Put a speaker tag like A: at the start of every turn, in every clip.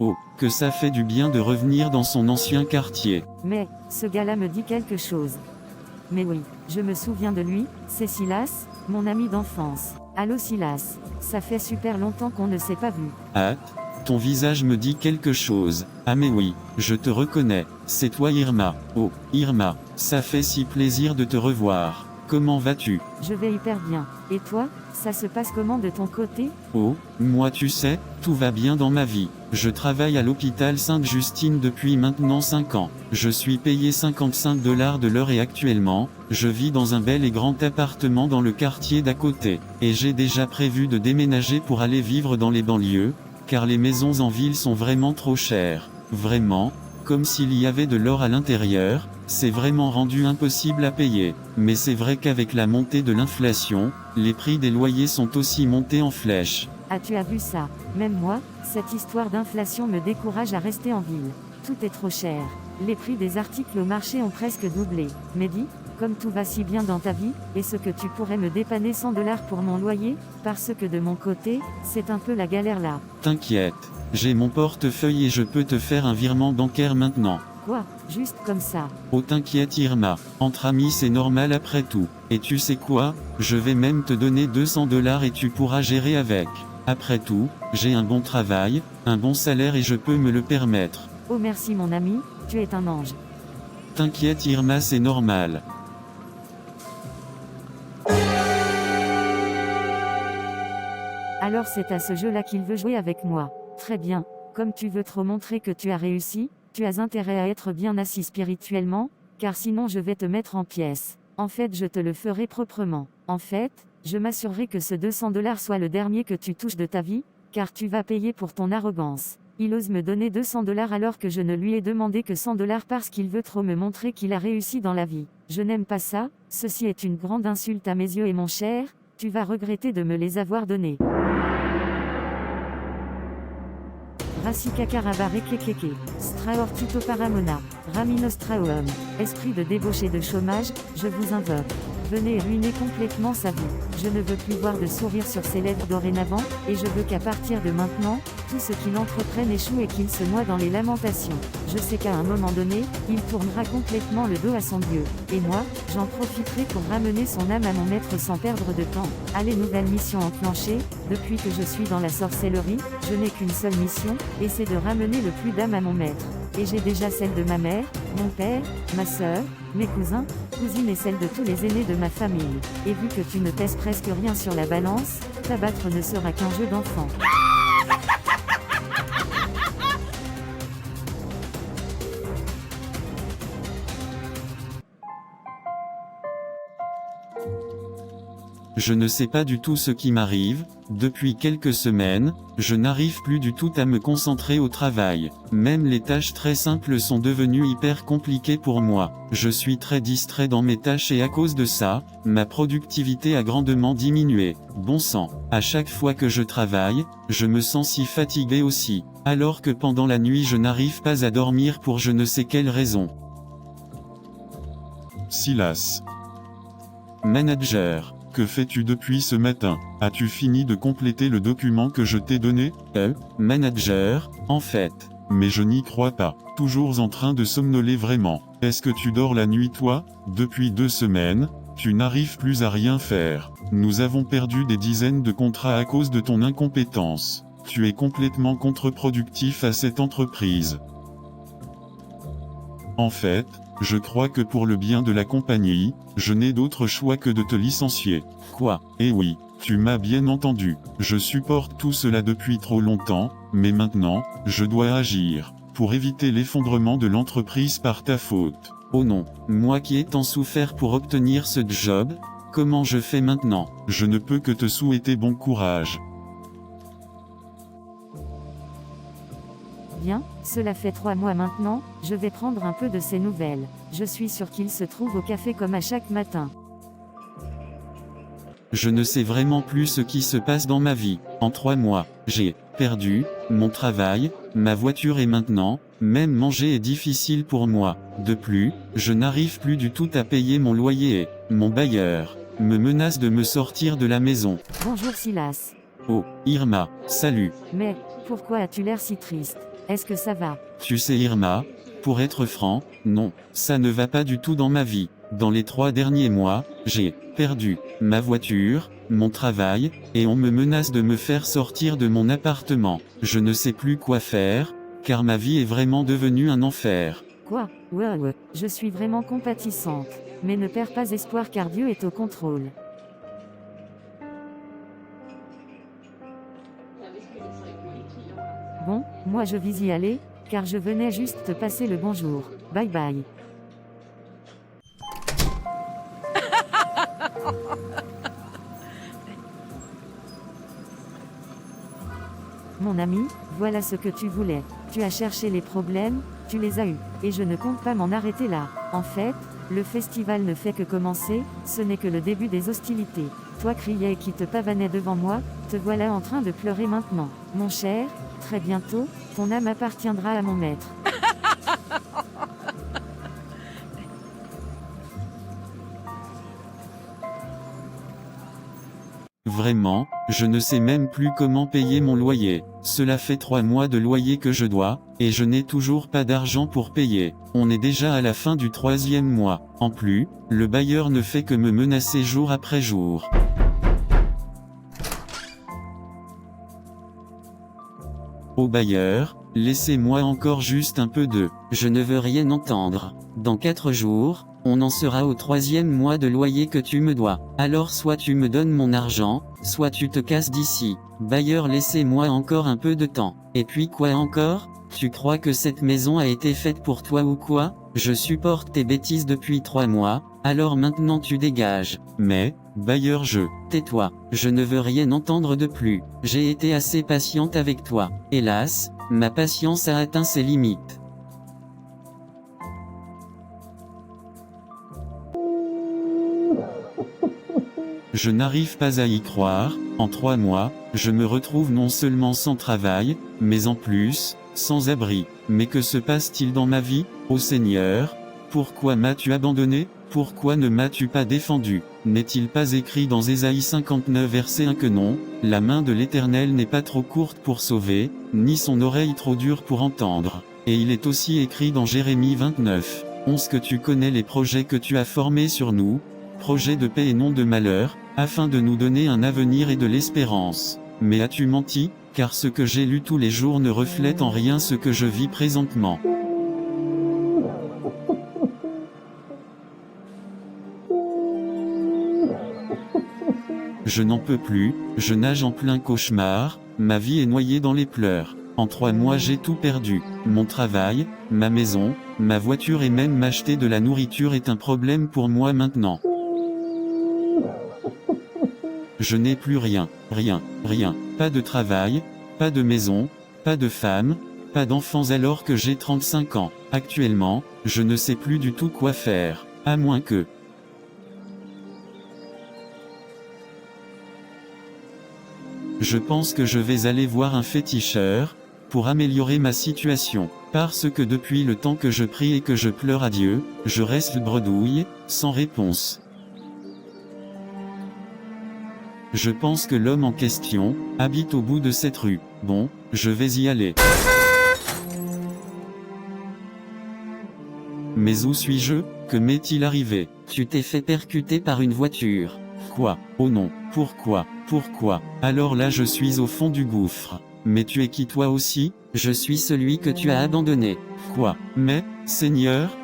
A: Oh, que ça fait du bien de revenir dans son ancien quartier.
B: Mais, ce gars-là me dit quelque chose. Mais oui, je me souviens de lui, c'est Silas, mon ami d'enfance. Allô Silas, ça fait super longtemps qu'on ne s'est pas vu.
A: Ah, ton visage me dit quelque chose. Ah mais oui, je te reconnais, c'est toi Irma. Oh, Irma, ça fait si plaisir de te revoir. Comment vas-tu?
B: Je vais hyper bien. Et toi, ça se passe comment de ton côté?
A: Oh, moi tu sais, tout va bien dans ma vie. Je travaille à l'hôpital Sainte-Justine depuis maintenant 5 ans. Je suis payé 55 $ de l'heure et actuellement, je vis dans un bel et grand appartement dans le quartier d'à côté. Et j'ai déjà prévu de déménager pour aller vivre dans les banlieues, car les maisons en ville sont vraiment trop chères. Vraiment, comme s'il y avait de l'or à l'intérieur, c'est vraiment rendu impossible à payer. Mais c'est vrai qu'avec la montée de l'inflation, les prix des loyers sont aussi montés en flèche.
B: Ah tu as vu ça? Même moi, cette histoire d'inflation me décourage à rester en ville. Tout est trop cher. Les prix des articles au marché ont presque doublé. Mais dis, comme tout va si bien dans ta vie, est-ce que tu pourrais me dépanner 100 $ pour mon loyer? Parce que de mon côté, c'est un peu la galère là.
A: T'inquiète, j'ai mon portefeuille et je peux te faire un virement bancaire maintenant.
B: Quoi? Juste comme ça?
A: Oh t'inquiète Irma, entre amis c'est normal après tout. Et tu sais quoi? Je vais même te donner 200 $ et tu pourras gérer avec. Après tout, j'ai un bon travail, un bon salaire et je peux me le permettre.
B: Oh merci mon ami, tu es un ange.
A: T'inquiète Irma c'est normal.
B: Alors c'est à ce jeu-là qu'il veut jouer avec moi. Très bien, comme tu veux trop montrer que tu as réussi, tu as intérêt à être bien assis spirituellement, car sinon je vais te mettre en pièces. En fait je te le ferai proprement. En fait, je m'assurerai que ce 200 $ soit le dernier que tu touches de ta vie, car tu vas payer pour ton arrogance. Il ose me donner 200 $ alors que je ne lui ai demandé que 100 $ parce qu'il veut trop me montrer qu'il a réussi dans la vie. Je n'aime pas ça, ceci est une grande insulte à mes yeux et mon cher, tu vas regretter de me les avoir donnés. Rasikakaravarekekeke, Straortuto paramona, Raminostraoum, esprit de débauché de chômage, je vous invoque. Venez ruiner complètement sa vie. Je ne veux plus voir de sourire sur ses lèvres dorénavant, et je veux qu'à partir de maintenant, tout ce qu'il entreprenne échoue et qu'il se noie dans les lamentations. Je sais qu'à un moment donné, il tournera complètement le dos à son Dieu. Et moi, j'en profiterai pour ramener son âme à mon maître sans perdre de temps. Allez, nouvelle mission enclenchée. Depuis que je suis dans la sorcellerie, je n'ai qu'une seule mission, et c'est de ramener le plus d'âme à mon maître. Et j'ai déjà celle de ma mère, mon père, ma sœur, mes cousins, cousines et celle de tous les aînés de ma famille. Et vu que tu ne pèses presque rien sur la balance, t'abattre ne sera qu'un jeu d'enfant.
A: Je ne sais pas du tout ce qui m'arrive, depuis quelques semaines, je n'arrive plus du tout à me concentrer au travail. Même les tâches très simples sont devenues hyper compliquées pour moi. Je suis très distrait dans mes tâches et à cause de ça, ma productivité a grandement diminué. Bon sang, à chaque fois que je travaille, je me sens si fatigué aussi, alors que pendant la nuit je n'arrive pas à dormir pour je ne sais quelle raison.
C: Silas.
A: Manager.
C: Que fais-tu depuis ce matin? As-tu fini de compléter le document que je t'ai donné?
A: Manager, en fait.
C: Mais je n'y crois pas. Toujours en train de somnoler vraiment. Est-ce que tu dors la nuit toi? Depuis 2 semaines, tu n'arrives plus à rien faire. Nous avons perdu des dizaines de contrats à cause de ton incompétence. Tu es complètement contre-productif à cette entreprise. En fait, je crois que pour le bien de la compagnie, je n'ai d'autre choix que de te licencier.
A: Quoi?
C: Eh oui, tu m'as bien entendu. Je supporte tout cela depuis trop longtemps, mais maintenant, je dois agir, pour éviter l'effondrement de l'entreprise par ta faute.
A: Oh non, moi qui ai tant souffert pour obtenir ce job, comment je fais maintenant?
C: Je ne peux que te souhaiter bon courage.
B: Bien, cela fait 3 mois maintenant, je vais prendre un peu de ses nouvelles. Je suis sûr qu'il se trouve au café comme à chaque matin.
A: Je ne sais vraiment plus ce qui se passe dans ma vie. En 3 mois, j'ai perdu mon travail, ma voiture et maintenant, même manger est difficile pour moi. De plus, je n'arrive plus du tout à payer mon loyer et mon bailleur me menace de me sortir de la maison.
B: Bonjour Silas.
A: Oh, Irma, salut.
B: Mais, pourquoi as-tu l'air si triste? Est-ce que ça va?
A: Tu sais Irma, pour être franc, non, ça ne va pas du tout dans ma vie. Dans les 3 derniers mois, j'ai perdu ma voiture, mon travail, et on me menace de me faire sortir de mon appartement. Je ne sais plus quoi faire, car ma vie est vraiment devenue un enfer.
B: Quoi? Ouais, je suis vraiment compatissante. Mais ne perds pas espoir car Dieu est au contrôle. Bon, moi je vais y aller, car je venais juste te passer le bonjour. Bye bye. Mon ami, voilà ce que tu voulais. Tu as cherché les problèmes, tu les as eus. Et je ne compte pas m'en arrêter là. En fait, le festival ne fait que commencer, ce n'est que le début des hostilités. Toi criais qui te pavanais devant moi, te voilà en train de pleurer maintenant. Mon cher, très bientôt, ton âme appartiendra à mon maître.
A: Vraiment, je ne sais même plus comment payer mon loyer. Cela fait 3 mois de loyer que je dois, et je n'ai toujours pas d'argent pour payer. On est déjà à la fin du 3e mois. En plus, le bailleur ne fait que me menacer jour après jour. Au bailleur, laissez-moi encore juste un peu de... Je ne veux rien entendre. Dans 4 jours, on en sera au 3e mois de loyer que tu me dois. Alors soit tu me donnes mon argent, soit tu te casses d'ici. Bailleur, laissez-moi encore un peu de temps. Et puis quoi encore? Tu crois que cette maison a été faite pour toi ou quoi? Je supporte tes bêtises depuis 3 mois, alors maintenant tu dégages. Mais, bailleur, tais-toi, je ne veux rien entendre de plus. J'ai été assez patiente avec toi. Hélas, ma patience a atteint ses limites. Je n'arrive pas à y croire, en 3 mois, je me retrouve non seulement sans travail, mais en plus, sans abri. Mais que se passe-t-il dans ma vie, ô Seigneur? Pourquoi m'as-tu abandonné? Pourquoi ne m'as-tu pas défendu? N'est-il pas écrit dans Ésaïe 59 verset 1 que non, la main de l'Éternel n'est pas trop courte pour sauver, ni son oreille trop dure pour entendre? Et il est aussi écrit dans Jérémie 29, 11 que tu connais les projets que tu as formés sur nous, projets de paix et non de malheur, afin de nous donner un avenir et de l'espérance. Mais as-tu menti, car ce que j'ai lu tous les jours ne reflète en rien ce que je vis présentement. Je n'en peux plus, je nage en plein cauchemar, ma vie est noyée dans les pleurs. En 3 mois j'ai tout perdu. Mon travail, ma maison, ma voiture et même m'acheter de la nourriture est un problème pour moi maintenant. Je n'ai plus rien, pas de travail, pas de maison, pas de femme, pas d'enfants alors que j'ai 35 ans. Actuellement, je ne sais plus du tout quoi faire, à moins que... Je pense que je vais aller voir un féticheur, pour améliorer ma situation, parce que depuis le temps que je prie et que je pleure à Dieu, je reste bredouille, sans réponse. Je pense que l'homme en question, habite au bout de cette rue. Bon, je vais y aller. Mais où suis-je? Que m'est-il arrivé? Tu t'es fait percuter par une voiture. Quoi? Oh non, pourquoi? Alors là je suis au fond du gouffre. Mais tu es qui toi aussi? Je suis celui que tu as abandonné. Quoi? Mais, Seigneur,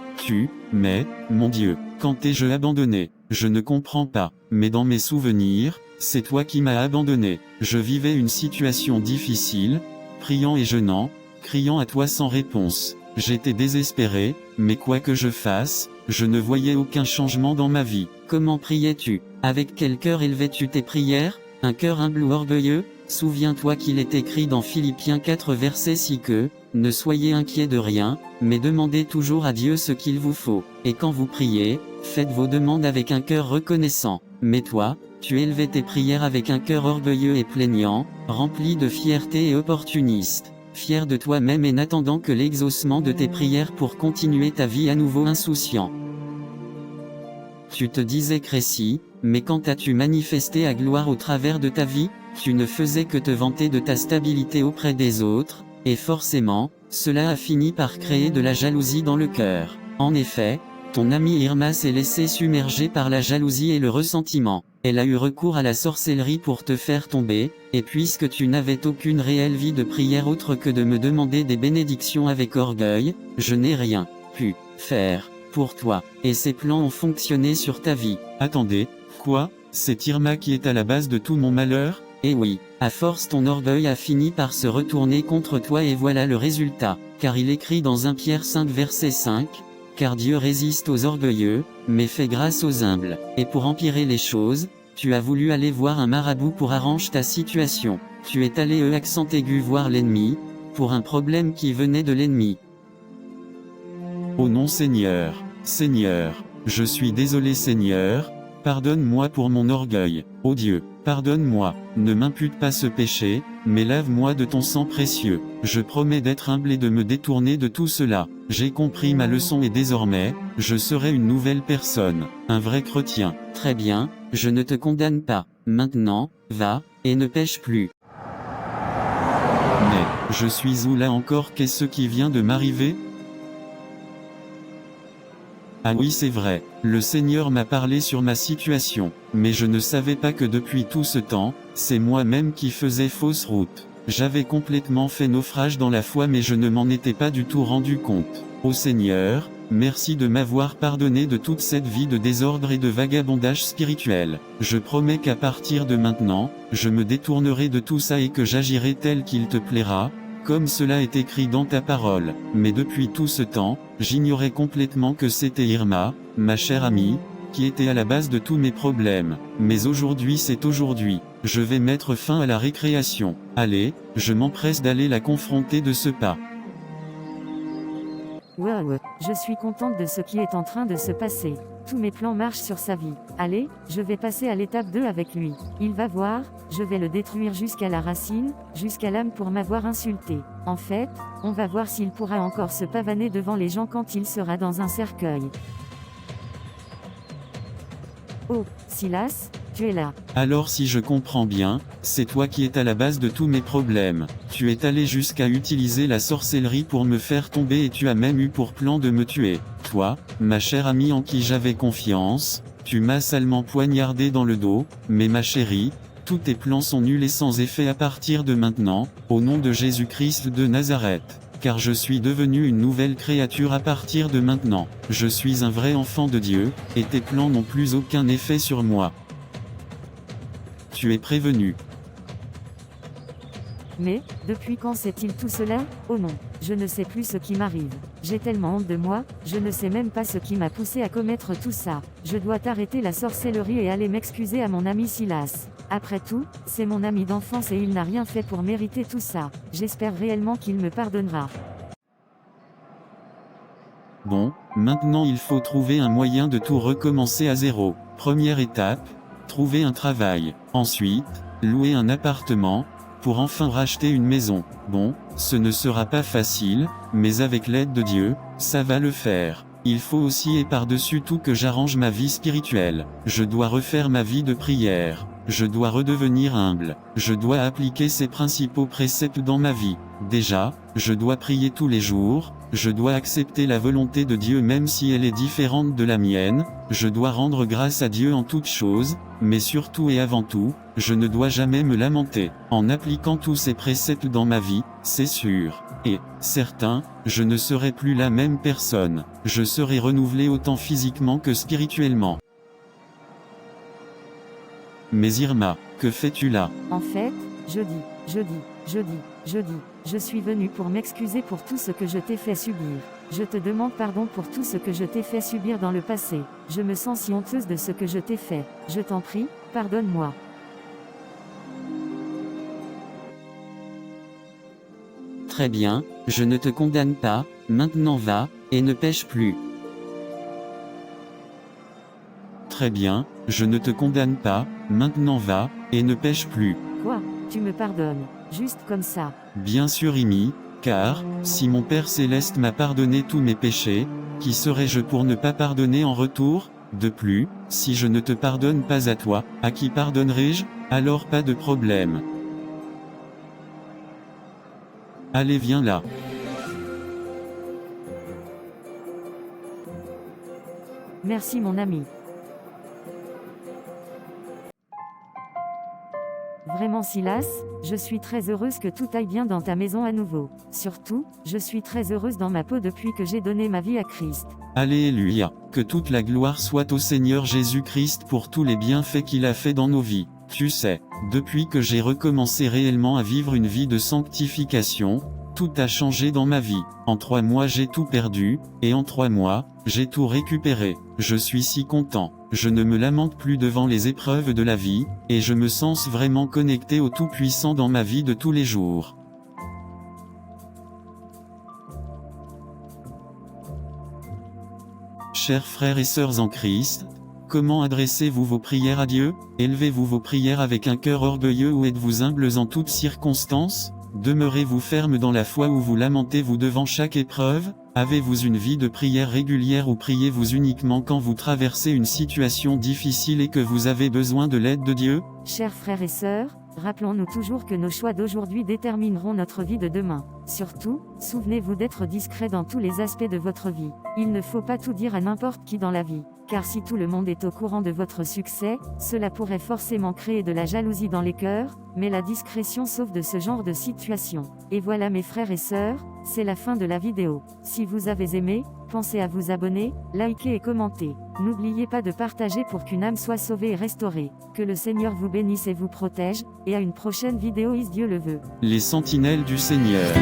A: mais, mon Dieu, quand t'ai-je abandonné? Je ne comprends pas, mais dans mes souvenirs, c'est toi qui m'as abandonné. Je vivais une situation difficile, priant et jeûnant, criant à toi sans réponse. J'étais désespéré, mais quoi que je fasse, je ne voyais aucun changement dans ma vie. Comment priais-tu? Avec quel cœur élevais-tu tes prières? Un cœur humble ou orgueilleux? Souviens-toi qu'il est écrit dans Philippiens 4 verset 6 que, ne soyez inquiets de rien, mais demandez toujours à Dieu ce qu'il vous faut. Et quand vous priez, faites vos demandes avec un cœur reconnaissant. Mais toi, tu élevais tes prières avec un cœur orgueilleux et plaignant, rempli de fierté et opportuniste. Fier de toi-même et n'attendant que l'exaucement de tes prières pour continuer ta vie à nouveau insouciant. Tu te disais Crécy, mais quand as-tu manifesté à gloire au travers de ta vie? Tu ne faisais que te vanter de ta stabilité auprès des autres, et forcément, cela a fini par créer de la jalousie dans le cœur. En effet, ton amie Irma s'est laissée submerger par la jalousie et le ressentiment. Elle a eu recours à la sorcellerie pour te faire tomber, et puisque tu n'avais aucune réelle vie de prière autre que de me demander des bénédictions avec orgueil, je n'ai rien pu faire pour toi, et ses plans ont fonctionné sur ta vie.
C: Attendez, quoi? C'est Irma qui est à la base de tout mon malheur?
A: Et oui, à force ton orgueil a fini par se retourner contre toi et voilà le résultat, car il écrit dans 1 Pierre 5 verset 5, « Car Dieu résiste aux orgueilleux, mais fait grâce aux humbles. » Et pour empirer les choses, tu as voulu aller voir un marabout pour arranger ta situation. Tu es allé accent aigu voir l'ennemi, pour un problème qui venait de l'ennemi.
C: Oh non Seigneur, Seigneur, je suis désolé Seigneur, pardonne-moi pour mon orgueil. Oh Dieu, pardonne-moi, ne m'impute pas ce péché, mais lave-moi de ton sang précieux. Je promets d'être humble et de me détourner de tout cela. J'ai compris ma leçon et désormais, je serai une nouvelle personne, un vrai chrétien.
A: Très bien, je ne te condamne pas. Maintenant, va, et ne pêche plus.
C: Mais, je suis où là encore? Qu'est-ce qui vient de m'arriver? Ah oui c'est vrai, le Seigneur m'a parlé sur ma situation, mais je ne savais pas que depuis tout ce temps, c'est moi-même qui faisais fausse route. J'avais complètement fait naufrage dans la foi mais je ne m'en étais pas du tout rendu compte. Ô Seigneur, merci de m'avoir pardonné de toute cette vie de désordre et de vagabondage spirituel. Je promets qu'à partir de maintenant, je me détournerai de tout ça et que j'agirai tel qu'il te plaira, comme cela est écrit dans ta parole. Mais depuis tout ce temps, j'ignorais complètement que c'était Irma, ma chère amie, qui était à la base de tous mes problèmes. Mais aujourd'hui c'est aujourd'hui. Je vais mettre fin à la récréation. Allez, je m'empresse d'aller la confronter de ce pas.
B: Wow, je suis contente de ce qui est en train de se passer. Tous mes plans marchent sur sa vie. Allez, je vais passer à l'étape 2 avec lui. Il va voir, je vais le détruire jusqu'à la racine, jusqu'à l'âme pour m'avoir insulté. En fait, on va voir s'il pourra encore se pavaner devant les gens quand il sera dans un cercueil. Oh, Silas, tu es là.
C: Alors si je comprends bien, c'est toi qui es à la base de tous mes problèmes. Tu es allé jusqu'à utiliser la sorcellerie pour me faire tomber et tu as même eu pour plan de me tuer. Toi, ma chère amie en qui j'avais confiance, tu m'as salement poignardé dans le dos, mais ma chérie, tous tes plans sont nuls et sans effet à partir de maintenant, au nom de Jésus-Christ de Nazareth. Car je suis devenu une nouvelle créature à partir de maintenant. Je suis un vrai enfant de Dieu, et tes plans n'ont plus aucun effet sur moi. Tu es prévenu.
B: Mais, depuis quand sait-il tout cela? Oh non, je ne sais plus ce qui m'arrive. J'ai tellement honte de moi, je ne sais même pas ce qui m'a poussé à commettre tout ça. Je dois arrêter la sorcellerie et aller m'excuser à mon ami Silas. Après tout, c'est mon ami d'enfance et il n'a rien fait pour mériter tout ça. J'espère réellement qu'il me pardonnera.
C: Bon, maintenant il faut trouver un moyen de tout recommencer à zéro. Première étape, trouver un travail. Ensuite, louer un appartement, pour enfin racheter une maison. Bon, ce ne sera pas facile, mais avec l'aide de Dieu, ça va le faire. Il faut aussi et par-dessus tout que j'arrange ma vie spirituelle. Je dois refaire ma vie de prière. Je dois redevenir humble. Je dois appliquer ces principaux préceptes dans ma vie. Déjà, je dois prier tous les jours. Je dois accepter la volonté de Dieu même si elle est différente de la mienne. Je dois rendre grâce à Dieu en toutes choses, mais surtout et avant tout, je ne dois jamais me lamenter. En appliquant tous ces préceptes dans ma vie, c'est sûr et certain, je ne serai plus la même personne. Je serai renouvelé autant physiquement que spirituellement. Mais Irma, que fais-tu là?
B: En fait, je suis venu pour m'excuser pour tout ce que je t'ai fait subir. Je te demande pardon pour tout ce que je t'ai fait subir dans le passé. Je me sens si honteuse de ce que je t'ai fait. Je t'en prie, pardonne-moi.
A: Très bien, je ne te condamne pas, maintenant va, et ne pêche plus.
C: Très bien, je ne te condamne pas, maintenant va, et ne pêche plus.
B: Quoi? Tu me pardonnes, juste comme ça?
C: Bien sûr Imi, car, si mon Père Céleste m'a pardonné tous mes péchés, qui serais-je pour ne pas pardonner en retour? De plus, si je ne te pardonne pas à toi, à qui pardonnerai-je? Alors pas de problème.
A: Allez, viens là.
B: Merci mon ami. Vraiment Silas, je suis très heureuse que tout aille bien dans ta maison à nouveau. Surtout, je suis très heureuse dans ma peau depuis que j'ai donné ma vie à Christ.
A: Alléluia. Que toute la gloire soit au Seigneur Jésus-Christ pour tous les bienfaits qu'il a fait dans nos vies. Tu sais, depuis que j'ai recommencé réellement à vivre une vie de sanctification, tout a changé dans ma vie. En 3 mois j'ai tout perdu, et en 3 mois, j'ai tout récupéré. Je suis si content. Je ne me lamente plus devant les épreuves de la vie, et je me sens vraiment connecté au Tout-Puissant dans ma vie de tous les jours. Chers frères et sœurs en Christ, comment adressez-vous vos prières à Dieu? Élevez-vous vos prières avec un cœur orgueilleux ou êtes-vous humbles en toutes circonstances? Demeurez-vous ferme dans la foi ou vous lamentez-vous devant chaque épreuve? Avez-vous une vie de prière régulière ou priez-vous uniquement quand vous traversez une situation difficile et que vous avez besoin de l'aide de Dieu?
B: Chers frères et sœurs, rappelons-nous toujours que nos choix d'aujourd'hui détermineront notre vie de demain. Surtout, souvenez-vous d'être discret dans tous les aspects de votre vie. Il ne faut pas tout dire à n'importe qui dans la vie, car si tout le monde est au courant de votre succès, cela pourrait forcément créer de la jalousie dans les cœurs, mais la discrétion sauve de ce genre de situation. Et voilà mes frères et sœurs, c'est la fin de la vidéo. Si vous avez aimé, pensez à vous abonner, liker et commenter. N'oubliez pas de partager pour qu'une âme soit sauvée et restaurée. Que le Seigneur vous bénisse et vous protège, et à une prochaine vidéo si Dieu le veut.
A: Les sentinelles du Seigneur.